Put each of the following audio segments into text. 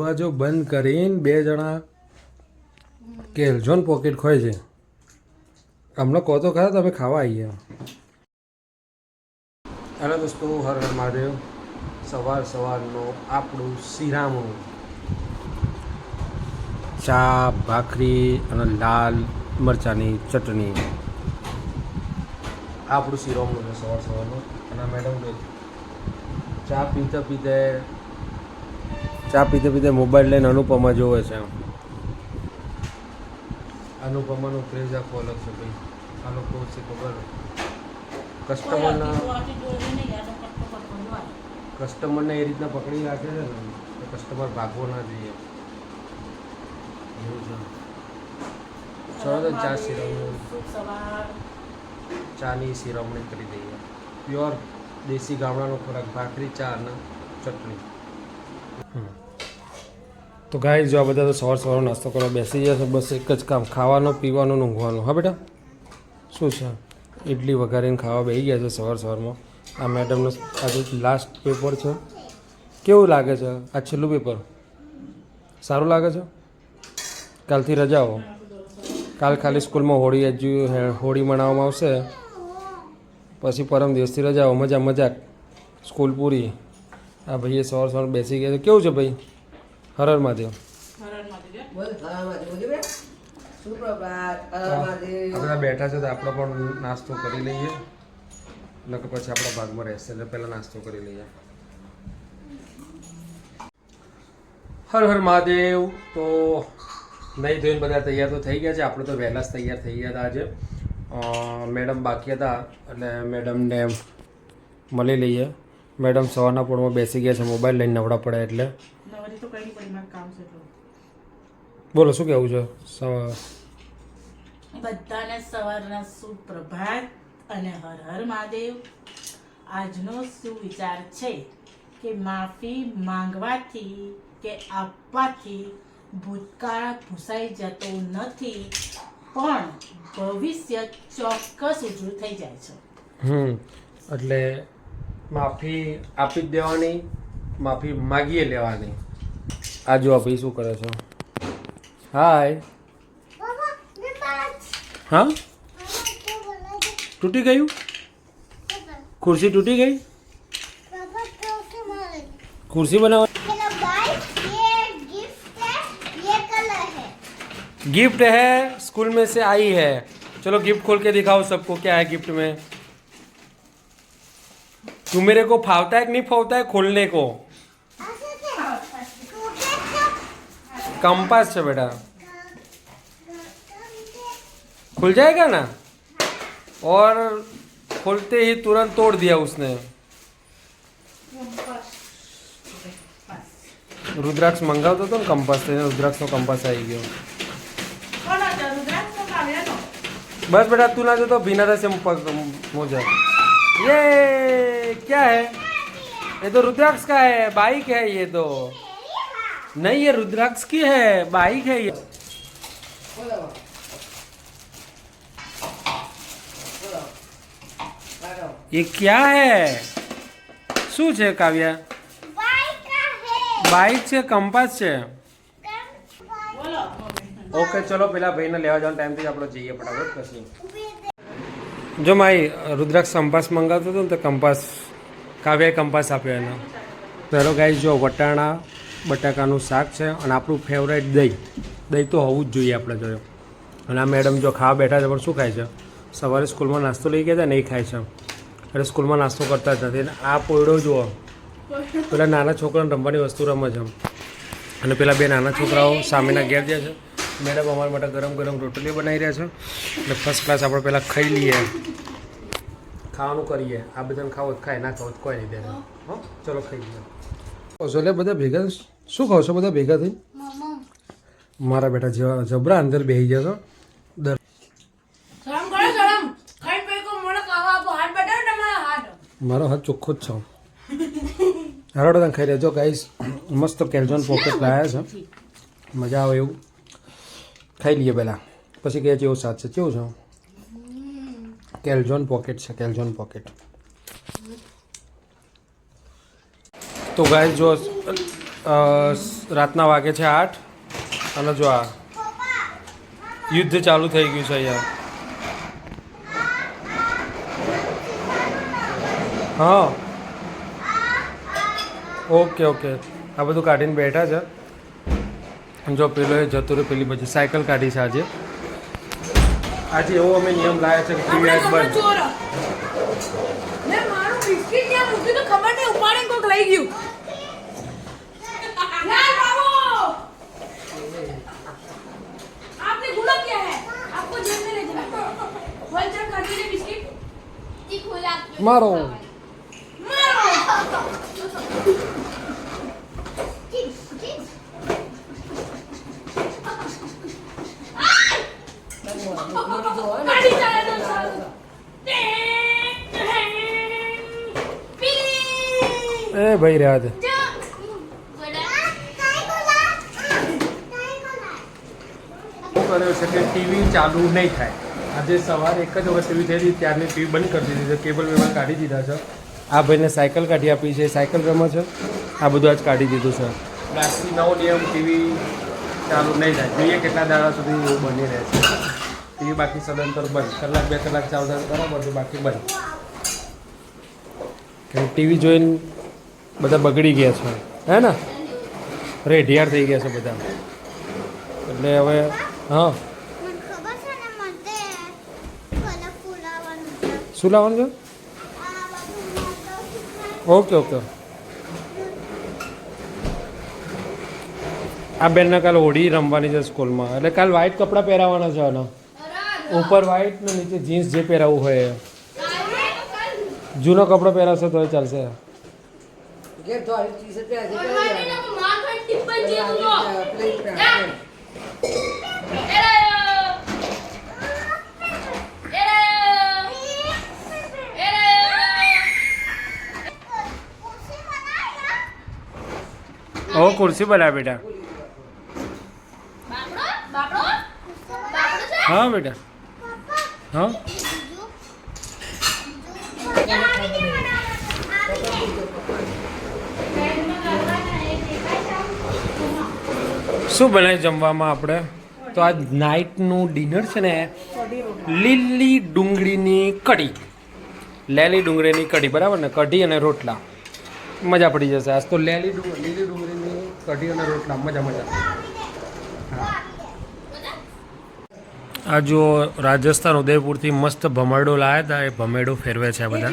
દરવાજો બંધ કરીને બે જણા કેલઝોન પોકેટ ખોય છે. હમણાં કહો તો ખરા તમે ખાવા આવીએ. હેલો દોસ્તો, હર હર મહાદેવ. સવારનો આપણું શિરામણું ચા, ભાખરી અને લાલ મરચાંની ચટણી. આપણું શિરામણું છે સવારનું. અને મેડમ ચા પીતે મોબાઈલ લઈને અનુપમા જોવે છે. અનુપમાનું ક્રેઝ આખો અલગ છે ભાઈ. આ લોકો છે ખબર કસ્ટમરને એ રીતના પકડી રાખે છે ને તો કસ્ટમર ભાગવો ના જોઈએ એવું છે. ચલો તો ચાની શિરામણી કરી દઈએ. પ્યોર દેશી ગામડાનો ખોરાક, ભાખરી, ચા અને ચટણી. તો ગાય જો આ બધા તો સવારનો નાસ્તો કરવા બેસી જશે. બસ એક જ કામ, ખાવાનું, પીવાનું, ઊંઘવાનું. હા બેટા, શું છે? ઇડલી વઘારીને ખાવા બેસી ગયા છે સવારમાં. આ મેડમનું આજે લાસ્ટ પેપર છે. કેવું લાગે છે આ છેલ્લું પેપર? સારું લાગે છે? કાલથી રજાઓ. કાલ ખાલી સ્કૂલમાં હોળી મનાવવામાં આવશે, પછી પરમ દિવસથી રજાઓ. મજાક, સ્કૂલ પૂરી. આ ભાઈએ સવાર બેસી ગયા છે. કેવું છે ભાઈ? હર હર મહાદેવ. બધા બેઠા છે તો આપણે પણ નાસ્તો કરી લઈએ, નકર પછી આપણા ભાગમાં રહેશે. એટલે પહેલાં નાસ્તો કરી લઈએ. હર હર મહાદેવ. તો નહીં ધોઈને બધા તૈયાર તો થઈ ગયા છે. આપણે તો વહેલા જ તૈયાર થઈ ગયા હતા આજે. મેડમ બાકી હતા એટલે મેડમને મળી લઈએ. મેડમ સવારના પોળમાં બેસી ગયા છે, મોબાઈલ લઈને નવડા પડે એટલે. બોલો, શું કહેવું છે? બધાને સવારના સુપ્રભાત અને હર હર મહાદેવ. આજનો શું વિચાર છે કે માફી માંગવાથી કે આપવાથી ભૂતકાળ ભૂસાઈ જતો નથી, પણ ભવિષ્ય ચોક્કસ ઉજળું થઈ જાય છે. એટલે માફી આપી જ દેવાની, માફી માગીએ લેવાની. આ જો ભાઈ શું કરે છે? હાય. હા, તૂટી ગયું? ખુરશી તૂટી ગઈ? कुर्सी बनाओ. गिफ्ट है, स्कूल में से आई है. चलो गिफ्ट खोल के दिखाओ सबको क्या है गिफ्ट में. तू मेरे को फावता है कि नहीं फावता है खोलने को? कंपास है बेटा, खुल जाएगा ना. और खोलते ही तुरंत तोड़ दिया उसने. रुद्राक्ष मंगावतो હતો ને કંપાસ, તેને રુદ્રાક્ષનો કંપાસ આવી ગયો. बस बेटा तू ना जो तो बिना से मोजा. ये क्या है? ये तो रुद्राक्ष का है, बाइक है ये तो. नहीं ये रुद्राक्ष की है, बाइक है ये. ये क्या है? શું છે કાવ્યા? બાઇક છે, કંપાસ છે. ઓકે ચલો પેલા ભાઈને લેવા જવાનો ટાઈમ થઈ, આપણે જઈએ ફટાફટ. પછી જો મારી રુદ્રાક્ષ કંપાસ મંગાવતો હતો ને તો કંપાસ કાવ્યાએ કંપાસ આપ્યો એને. પહેલો ગાઈસ જો વટાણા બટાકાનું શાક છે અને આપણું ફેવરેટ દહીં. દહીં તો હોવું જ જોઈએ આપણે જોયો. અને આ મેડમ જો ખાવા બેઠા છે પણ શું ખાય છે? સવારે સ્કૂલમાં નાસ્તો લઈ ગયા હતા ને એ ખાય છે. એટલે સ્કૂલમાં નાસ્તો કરતા જ નથી. આ પોયડો જુઓ, પેલા નાના છોકરાને રમવાની વસ્તુ રમે છે. અને પેલા બે નાના છોકરાઓ સામેના ઘેર જાય છે. મેડમ અમારા માટે ગરમ રોટલી બનાવી રહ્યા છે. એટલે ફર્સ્ટ ક્લાસ આપણે પહેલાં ખાઈ લઈએ, ખાવાનું કરીએ. આ બધાને ખાવો જ ખાય, ના ખાવો કોઈ નહીં દે. હો ચલો ખાઈ લઈએ. એટલે બધા ભેગા શું ખાવ છો? બધા ભેગા થઈ મારા બેટા જબરા અંદર બેસી ગયા છો. મારો હાથ ચોખ્ખો જ છે. હરોડો તને ખાઈ રહેજો ગાઈસ. મસ્ત કેલ્ઝોન પોકેટ લાવ્યા છે, મજા આવે એવું. ખાઈ લઈએ પહેલાં, પછી કહે છે એવું સાથ છે. કેવું છે? કેલ્ઝોન પોકેટ છે, કેલ્ઝોન પોકેટ. તો ગાઈસ જો રાતના વાગે છે 8 અને જો આ યુદ્ધ ચાલુ થઈ ગયું છે અહીંયા. હા ઓકે ઓકે આ બધું કાઢીને બેઠા છે. જો પેલો એ જતો રહ્યો પેલી બધી સાયકલ કાઢી છે આજે. આજે એવો અમે નિયમ લાવ્યા છે કે ટીવી આજ બંધ. મેં મારું બિસ્કિટ ત્યાં મૂક્યું તો ખબર નહીં ઉપાડીને કોક લઈ ગયું. यार बाबू आपने गुना किया है आपको जेल में ले जाना बोल चल खा दीजिए बिस्किट ठीक हो जा મારો मारो गाड़ी चला दो सालो એ ભાઈ રહ્યા છે. શું કર્યું છે કે ટીવી ચાલુ નહીં થાય. આજે સવારે 1 જ વખત ટીવી થઈ હતી ત્યારની ટીવી બંધ કરી દીધી છે. કેબલ વેબલ કાઢી દીધા છે. આ ભાઈને સાયકલ કાઢી આપી છે, સાયકલ રમે છે. આ બધું આજ કાઢી દીધું છે. આજથી નવો નિયમ ટીવી ચાલુ નહીં થાય. જોઈએ કેટલા દાડા સુધી એવું બની રહે છે. ટીવી બાકી સદંતર બંધ, કલાક 2 કલાક ચાલુ થાય બરાબર છે, બાકી બંધ. ટીવી જોઈને બધા બગડી ગયા છે હે ને, રેઢિયાર થઈ ગયા છે બધા. એટલે હવે હા શું લાવવાનું છે? Okay okay. આ બેનને કાલે હોળી રમવાની છે સ્કૂલમાં, એટલે કાલ વ્હાઈટ કપડાં પહેરાવાના છે આના ઉપર વ્હાઈટ ને નીચે જીન્સ જે પહેરાવવું હોય એ. જૂનો કપડો પહેરાવશો તો ચાલશે. ઓ कुर्सी बना बेटा. हाँ बेटा हाँ શું બનાવી જમવામાં આપણે? તો આજ નાઇટનું ડિનર છે ને લીલી ડુંગળીની કઢી, લેલી ડુંગળીની કઢી બરાબર ને, કઢી અને રોટલા. મજા પડી જશે આજ તો. લીલી ડુંગળીની કઢી અને રોટલા મજા મજા. હા આ જો રાજસ્થાન ઉદયપુરથી મસ્ત ભમેડો લાવ્યા હતા, એ ભમેડો ફેરવે છે આ બધા.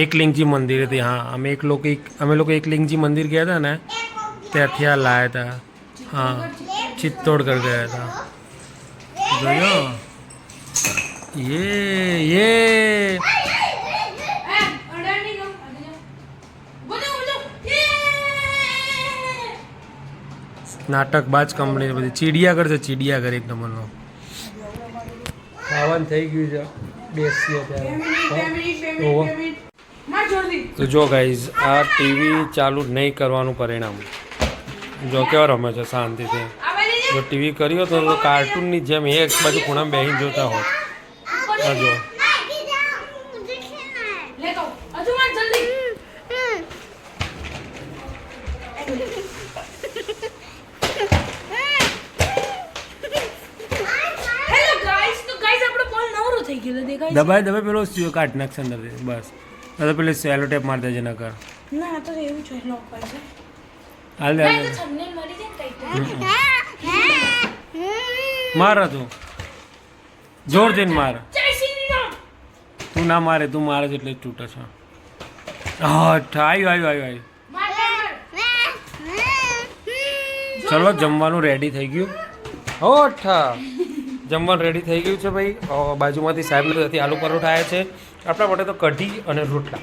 એકલિંગજી મંદિર હતી. હા અમે લોકો એકલિંગજી મંદિર ગયા હતા ને ત્યાંથી આ લાવ્યા હતા. હા ચિત્તોડગઢ ગયા હતા. જોયો ये નાટકબાજ કંપની બધી. ચીડિયાઘર છે, ચીડિયાઘર એક નંબરનો. ખાવાનું થઈ ગયું છે, બેસીએ ત્યારે. તો જો ગાઈઝ આ ટીવી ચાલુ નહીં કરવાનું પરિણામ જો કેવા રમે છે શાંતિથી. જો ટીવી કર્યો તો કાર્ટૂનની જેમ એક બાજુ ખૂણામાં બેસીને જોતા હોત. આ જો દબાઈ દબાઈ પેલો કાઢ નાખશે અંદરથી બસ. તો પેલી સેલો ટેપ મારી દેજે નકર. ના તો એવું છે લોક પર છે. હાલ દે હાલ દે. માર તું જોર દઈને માર. તું ના મારે, તું મારે છે એટલે જ તૂટે છે. હા આવ્યું. ચલો જમવાનું રેડી થઈ ગયું. હો અઠ્ઠા જમવાનું રેડી થઈ ગયું છે ભાઈ. બાજુમાંથી સાહેબને ત્યાંથી આલુ પરોઠા આવ્યા છે. આપણા માટે તો કઢી અને રોટલા,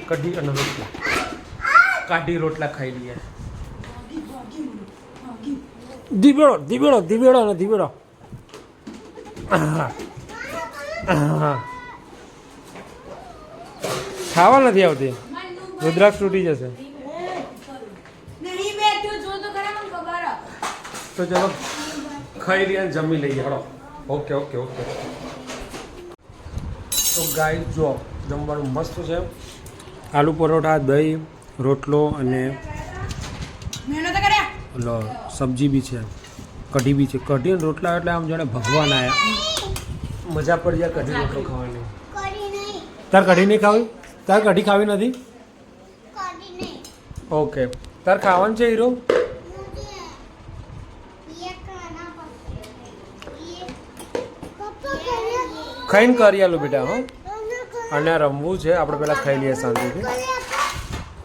કાઢી રોટલા ખાઈ લઈએ. ધીબેડો. ખાવા નથી આવતી, રુદ્રાક્ષ તૂટી જશે. તો ચલો ખાઈ લઈએ, જમી લઈએ. હળો ઓકે. તો ગાય જો જમવાનું મસ્ત છે. આલુ પરોઠા, દહીં, રોટલો અને મહેનત કર્યા લો સબ્જી બી છે, કઢી બી છે. કઢી અને રોટલા એટલે આમ જાણે ભગવાન આવ્યા. મજા પડી જાય કઢી રોટલો ખાવાની. તાર કઢી નહીં ખાવી? તાર કઢી ખાવી નથી? ઓકે, તાર ખાવાનું છે હીરો? ખાઈને કરી આલું બેટા. હો અને રમવું છે આપણે, પહેલાં ખાઈ લઈએ શાંતિથી,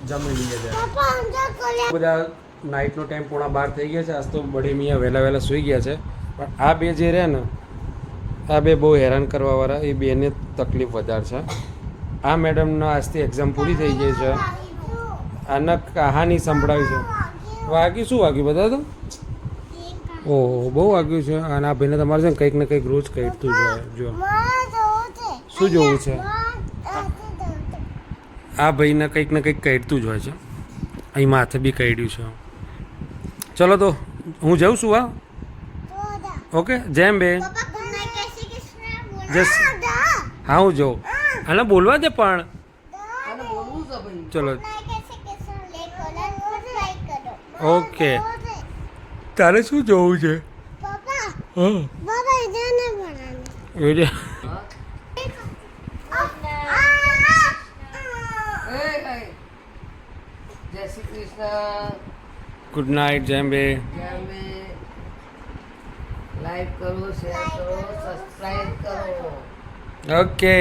જમી લઈએ ત્યારે. બધા નાઇટનો ટાઈમ 11:30 થઈ ગયા છે. આજ તો બડી મિયા વહેલા સૂઈ ગયા છે. પણ આ બે જે રહે ને, આ બે બહુ હેરાન કરવાવાળા, એ બેને તકલીફ વધારે છે. આ મેડમનો આજથી એક્ઝામ પૂરી થઈ ગઈ છે. આના કહાની સંભળાવી છે. વાગ્યું શું વાગ્યું બધા તો? ઓહો બહુ વાગ્યું છે. અને આ ભાઈને તમારે છે ને કંઈક ને કંઈક રોજ કહેતું જોઈએ. જો શું જોવું છે? આ ભાઈને કંઈક ને કંઈક કહેતું જ હોય છે. અહીં માથે બી કહ્યું છે. ચલો તો હું જાઉં છું. ઓકે જેમ બે જસ હા હું જાઉં. આને બોલવા દે પણ. ચલો ઓકે. તારે શું જોવું છે? હા જય શ્રી કૃષ્ણ. ગુડ નાઇટ જેમ્બે. લાઈક કરો, શેર કરો, સબસ્ક્રાઇબ કરો. ઓકે.